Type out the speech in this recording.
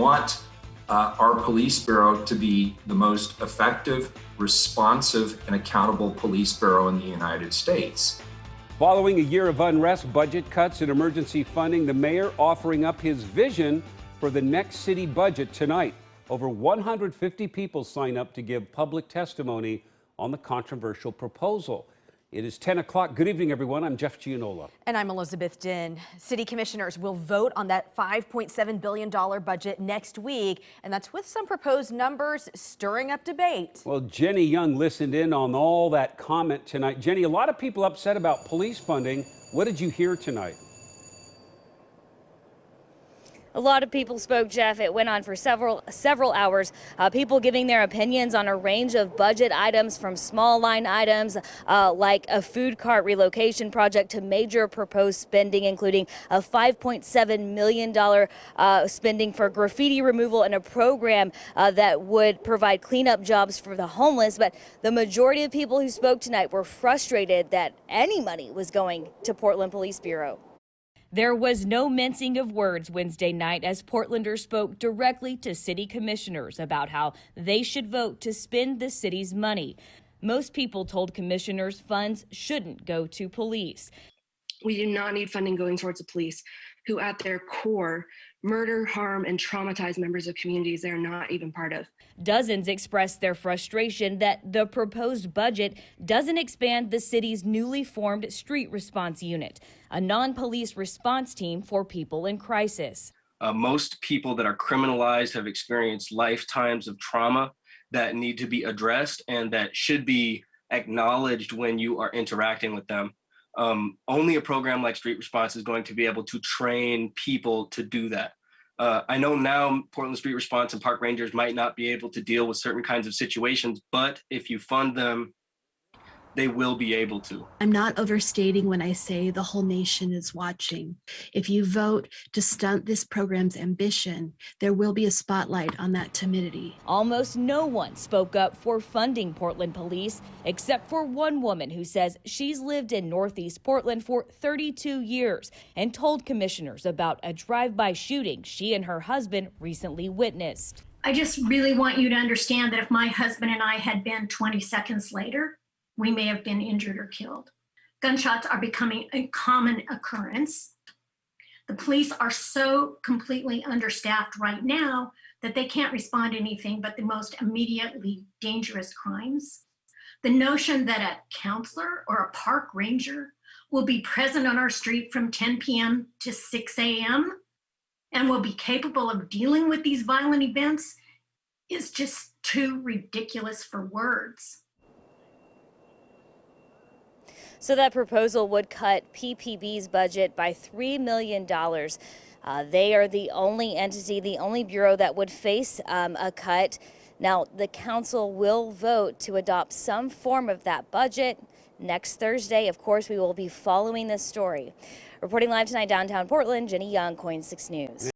want our police bureau to be the most effective, responsive, and accountable police bureau in the United States. Following a year of unrest, budget cuts, and emergency funding, the mayor offering up his vision for the next city budget tonight. Over 150 people sign up to give public testimony on the controversial proposal. It is 10 o'clock. Good evening, everyone. I'm Jeff Gianola. And I'm Elizabeth Din. City commissioners will vote on that $5.7 billion budget next week, and that's with some proposed numbers stirring up debate. Well, Jenny Young listened in on all that comment tonight. Jenny, a lot of people upset about police funding. What did you hear tonight? A lot of people spoke, Jeff. It went on for several hours. People giving their opinions on a range of budget items, from small line items like a food cart relocation project to major proposed spending, including a $5.7 million spending for graffiti removal and a program that would provide cleanup jobs for the homeless. But the majority of people who spoke tonight were frustrated that any money was going to Portland Police Bureau. There was no mincing of words Wednesday night as Portlanders spoke directly to city commissioners about how they should vote to spend the city's money. Most people told commissioners funds shouldn't go to police. We do not need funding going towards the police, who at their core murder, harm, and traumatize members of communities they're not even part of. Dozens expressed their frustration that the proposed budget doesn't expand the city's newly formed street response unit, a non-police response team for people in crisis. Most people that are criminalized have experienced lifetimes of trauma that need to be addressed and that should be acknowledged when you are interacting with them. Only a program like Street Response is going to be able to train people to do that. I know now Portland Street Response and park rangers might not be able to deal with certain kinds of situations, but if you fund them, they will be able to. I'm not overstating when I say the whole nation is watching. If you vote to stunt this program's ambition, there will be a spotlight on that timidity. Almost no one spoke up for funding Portland police, except for one woman who says she's lived in Northeast Portland for 32 years and told commissioners about a drive-by shooting she and her husband recently witnessed. I just really want you to understand that if my husband and I had been 20 seconds later, we may have been injured or killed. Gunshots are becoming a common occurrence. The police are so completely understaffed right now that they can't respond to anything but the most immediately dangerous crimes. The notion that a counselor or a park ranger will be present on our street from 10 p.m. to 6 a.m. and will be capable of dealing with these violent events is just too ridiculous for words. So that proposal would cut PPB's budget by $3 million. They are the only entity, the only bureau that would face a cut. Now, the council will vote to adopt some form of that budget next Thursday. Of course, we will be following this story. Reporting live tonight downtown Portland, Jenny Young, KOIN 6 News.